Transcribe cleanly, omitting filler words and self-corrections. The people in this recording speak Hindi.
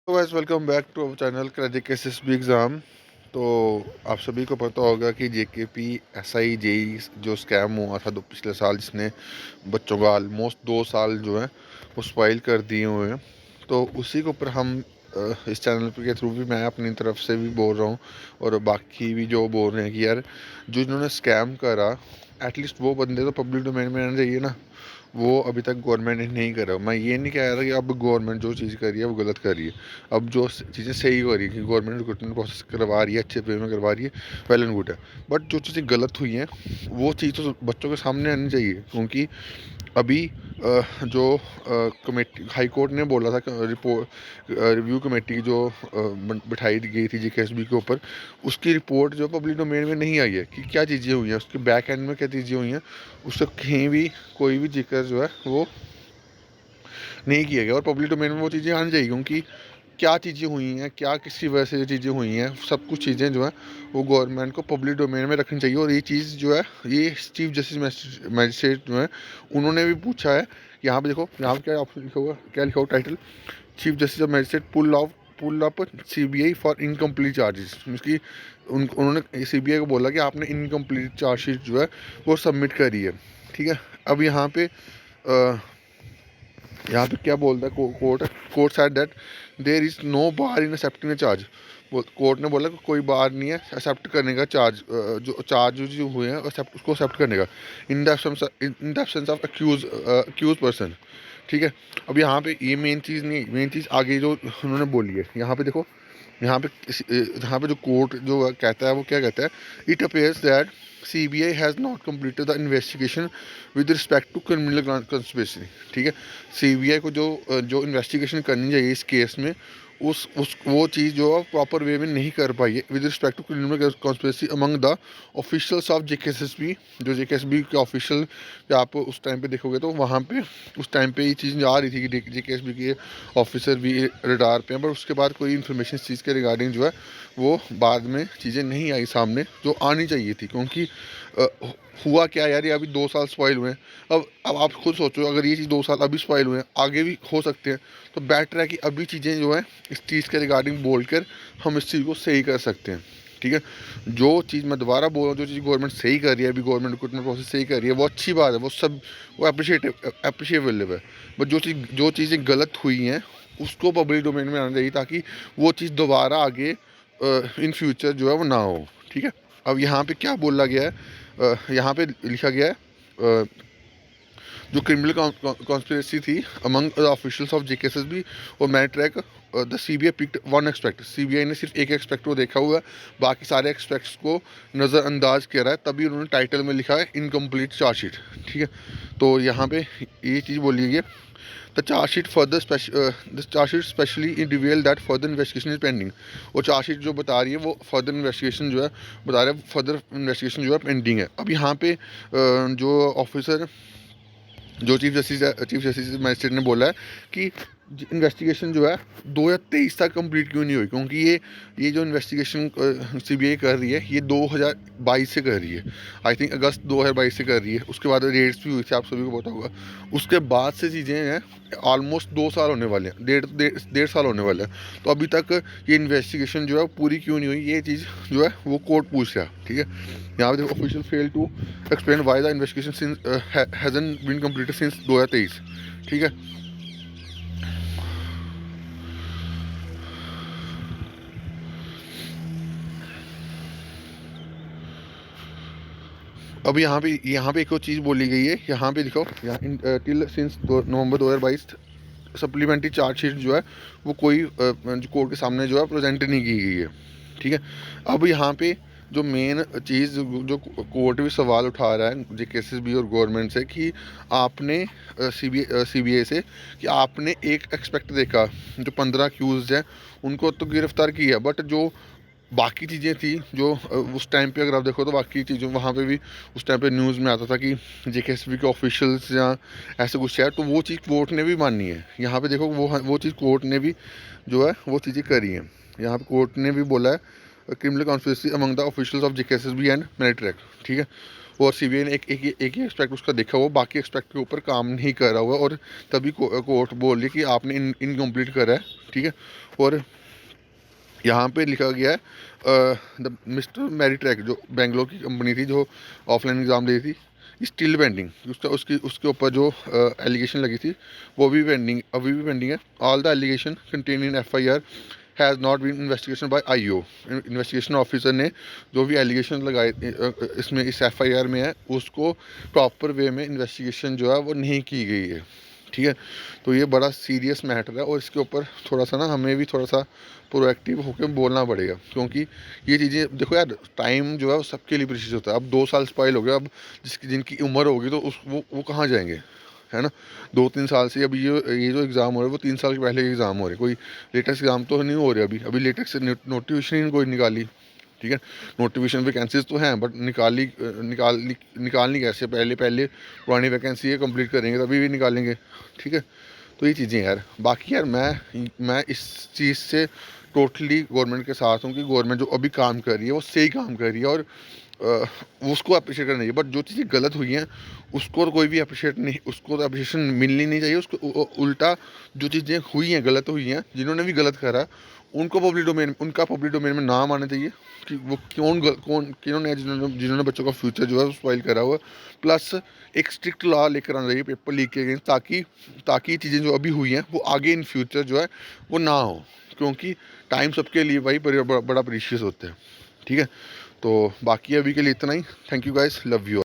तो guys welcome back to our channel Crazic SSB exam. तो आप सभी को पता होगा कि जेकेपी एसआई जेई जो स्कैम हुआ था दो पिछले साल, जिसने बच्चों का ऑलमोस्ट 2 साल जो है वो स्पॉइल कर दिए हुए हैं। तो उसी के ऊपर हम इस चैनल के थ्रू भी मैं अपनी तरफ से भी बोल रहा हूँ और बाकी भी जो बोल रहे हैं कि यार जो जिन्होंने स्कैम करा एटलीस्ट वो बंदे तो पब्लिक डोमेन में आना चाहिए ना। वो अभी तक गवर्नमेंट ने नहीं करा। मैं ये नहीं कह रहा कि अब गवर्नमेंट जो चीज़ कर रही है वो गलत कर रही है। अब जो चीज़ें सही हो रही है कि गवर्नमेंट रिक्रूटमेंट प्रोसेस करवा रही है, अच्छे वे में करवा रही है, वेल एंड गुड है। बट जो चीज़ें गलत हुई हैं वो चीज़ तो बच्चों के सामने आनी चाहिए, क्योंकि अभी जो कमेटी हाई कोर्ट ने बोला था रिपोर्ट रिव्यू कमेटी जो बिठाई गई थी जीकेएसबी के ऊपर, उसकी रिपोर्ट जो पब्लिक डोमेन में नहीं आई है कि क्या चीज़ें हुई हैं, उसके बैक एंड में क्या चीज़ें हुई हैं, उससे कहीं भी कोई भी जिक्र जो है वो नहीं किया गया। और पब्लिक डोमेन में वो चीज़ें आनी चाहिए, क्योंकि क्या चीज़ें हुई हैं, क्या किसी वजह से ये चीज़ें हुई हैं, सब कुछ चीज़ें जो हैं वो गवर्नमेंट को पब्लिक डोमेन में रखनी चाहिए। और ये चीज़ जो है ये चीफ जस्टिस मजिस्ट्रेट जो है उन्होंने भी पूछा है। यहाँ पे देखो, यहाँ पे क्या ऑप्शन लिखा हुआ, क्या लिखा हुआ title, chief justice of magistrate pull up CBI for incomplete charges. उसकी उन्होंने सीबीआई को बोला कि आपने इनकम्प्लीट चार्जशीट जो है वो सबमिट करी है। ठीक है। अब यहाँ पे क्या बोलता है court said that there is no bar in accepting charge. Court ने बोला कि कोई बार नहीं है एक्सेप्ट करने का चार्ज, जो चार्ज जो हुए हैं उसको एक्सेप्ट करने का, in the absence of accused person. ठीक है। अब यहाँ पे ये मेन चीज़ नहीं, मेन चीज़ आगे जो उन्होंने बोली है। यहाँ पे देखो, यहाँ पे जो कोर्ट जो कहता है वो क्या कहता है, it appears that CBI has not completed the investigation with respect to criminal conspiracy. ठीक है। CBI को जो इन्वेस्टिगेशन करनी चाहिए इस केस में, उस वो चीज़ जो प्रॉपर वे में नहीं कर पाई है with respect to criminal conspiracy among the officials of JKSB. जो जेकेएसबी के ऑफिशियल, आप उस टाइम पे देखोगे तो वहाँ पे उस टाइम पे ये चीज़ आ रही थी कि जेकेएसबी के ऑफिसर भी रडार पे हैं, पर उसके बाद कोई इन्फॉर्मेशन इस चीज़ के रिगार्डिंग जो है वो बाद में चीज़ें नहीं आई सामने जो आनी चाहिए थी। क्योंकि अ, हुआ क्या यार, ये अभी 2 साल स्पॉइल हुए हैं। अब आप खुद सोचो, अगर ये चीज़ 2 साल अभी स्पॉइल हुए हैं, आगे भी हो सकते हैं, तो बेटर है कि अभी चीज़ें जो है इस चीज़ के रिगार्डिंग बोल कर हम इस चीज़ को सही कर सकते हैं। ठीक है। जो चीज़ मैं दोबारा बोल रहा हूँ, जो चीज़ गवर्नमेंट सही कर रही है, अभी गवर्नमेंट रिक्रूटमेंट प्रोसेस सही कर रही है, वो अच्छी बात है, वो सब वो अप्रिशिएबल है। बट जो चीज़ें गलत हुई हैं उसको पब्लिक डोमेन में आना चाहिए, ताकि वो चीज़ दोबारा आगे इन फ्यूचर जो है वो ना हो। ठीक है। अब यहाँ पे क्या बोला गया है, यहाँ पे लिखा गया है जो क्रिमिनल कॉन्स्पिरेसी थी among the officials of JKSSB और मैट्रैक, the CBI picked one expect. CBI ने सिर्फ एक एक्सपेक्ट को देखा हुआ है, बाकी सारे एक्सपेक्ट्स को नज़रअंदाज किया है, तभी उन्होंने टाइटल में लिखा है इनकम्प्लीट चार्जशीट। ठीक है। तो यहाँ पे ये चीज़ बोली गई है, the chargesheet further the chargesheet specially in reveal that further investigation is pending. वो चार्जशीट जो बता रही है वो फर्दर इन्वेस्टिगेशन जो है बता रहे हैं, फर्दर इन्वेस्टिगेशन जो है पेंडिंग है। अब यहाँ पे जो ऑफिसर, जो चीफ जस्टिस मजिस्ट्रेट ने बोला है कि इन्वेस्टिगेशन जो है 2023 तक कंप्लीट क्यों नहीं हुई, क्योंकि ये जो इन्वेस्टिगेशन सीबीआई कर रही है ये 2022 से कर रही है। आई थिंक अगस्त 2022 से कर रही है। उसके बाद रेड्स भी हुई थी, आप सभी को पता होगा। उसके बाद से चीज़ें हैं, ऑलमोस्ट 2 साल होने वाले हैं, डेढ़ साल होने वाले हैं। तो अभी तक ये इन्वेस्टिगेशन जो है पूरी क्यों नहीं हुई, ये चीज़ जो है वो कोर्ट पूछ रहा है। ठीक है। यहाँ पे देखो, official fail to explain why the investigation since hasn't been completed since 2023। ठीक है। अब यहाँ पे एक और चीज़ बोली गई है, यहाँ पे लिखो, यहाँ टिल सिंस नवंबर 2022 सप्लीमेंट्री चार्जशीट जो है वो कोई कोर्ट के सामने जो है प्रेजेंट नहीं की गई है। ठीक है। अब यहाँ पे जो मेन चीज़ जो कोर्ट भी सवाल उठा रहा है जेकेएसएसबी और गवर्नमेंट से, कि आपने सीबीआई से कि आपने एक एक्सपेक्ट देखा, जो 15 अक्यूज हैं उनको तो गिरफ्तार किया, बट जो बाकी चीज़ें थी जो उस टाइम पे अगर आप देखो तो बाकी चीज़ों वहाँ पे भी उस टाइम पे न्यूज़ में आता था कि जेकेएसबी के ऑफिशियल्स या ऐसे कुछ है, तो वो चीज़ कोर्ट ने भी मानी है। यहाँ पे देखो, वो चीज़ कोर्ट ने भी जो है वो चीज़ें करी हैं। यहाँ पे कोर्ट ने भी बोला है criminal conspiracy among the officials of JKSB and military act. ठीक है। और सीबीआई ने एक ही एक्सपेक्ट उसका देखा हुआ, बाकी एक्सपेक्ट के ऊपर काम नहीं कर रहा हुआ, और तभी कोर्ट बोल रही है कि आपने इनकम्प्लीट करा है, ठीक है। और यहाँ पे लिखा गया है द मिस्टर मैरी ट्रैक, जो बेंगलोर की कंपनी थी जो ऑफलाइन एग्ज़ाम दी थी, स्टिल पेंडिंग। उसके ऊपर जो एलिगेशन लगी थी वो भी पेंडिंग, अभी भी पेंडिंग है। All the allegation contain in FIR has not been investigation by IO। Investigation officer ने जो भी एलिगेशन लगाए इसमें इस FIR में है, उसको प्रॉपर वे में इन्वेस्टिगेशन जो है वो नहीं की गई है, ठीक है। तो ये बड़ा सीरियस मैटर है, और इसके ऊपर थोड़ा सा ना हमें भी थोड़ा सा प्रोएक्टिव होकर बोलना पड़ेगा, क्योंकि ये चीज़ें देखो यार, टाइम जो है वो सबके लिए प्रीशियस होता है। अब 2 साल स्पॉइल हो गया, अब जिनकी उम्र होगी तो उस वो कहाँ जाएंगे, है ना। 2-3 साल से अभी ये जो एग्ज़ाम हो रहे हैं वो 3 साल के पहले एग्ज़ाम हो रहे हैं, कोई लेटेस्ट एग्ज़ाम तो नहीं हो रहे अभी लेटेस्ट नोटिफिकेशन ही कोई निकाली, ठीक है। नोटिफिकेशन वैकेंसीज तो हैं, बट निकालनी कैसे, पहले पुरानी वैकेंसी है कंप्लीट करेंगे तभी भी निकालेंगे, ठीक है। तो ये चीज़ें यार, बाकी यार मैं इस चीज़ से टोटली गवर्नमेंट के साथ हूँ कि गवर्नमेंट जो अभी काम कर रही है वो सही काम कर रही है, और उसको अप्रिशिएट करना चाहिए। बट जो चीज़ें गलत हुई हैं उसको तो कोई भी अप्रिशिएट नहीं, उसको तो अप्रिशिएशन मिलनी नहीं चाहिए। उसको उल्टा जो चीज़ें हुई हैं, गलत हुई हैं, जिन्होंने भी गलत करा उनका पब्लिक डोमेन में नाम आना चाहिए कि वो किन्होंने जिन्होंने बच्चों का फ्यूचर जो है स्पॉइल करा हुआ। प्लस एक स्ट्रिक्ट लॉ लेकर आना चाहिए पेपर लीक के अगेंस्ट, ताकि चीज़ें जो अभी हुई हैं वो आगे इन फ्यूचर जो है वो ना हो, क्योंकि टाइम सबके लिए भाई बड़ा प्रीशियस होता है, ठीक है। तो बाकी अभी के लिए इतना ही। Thank you guys, love you.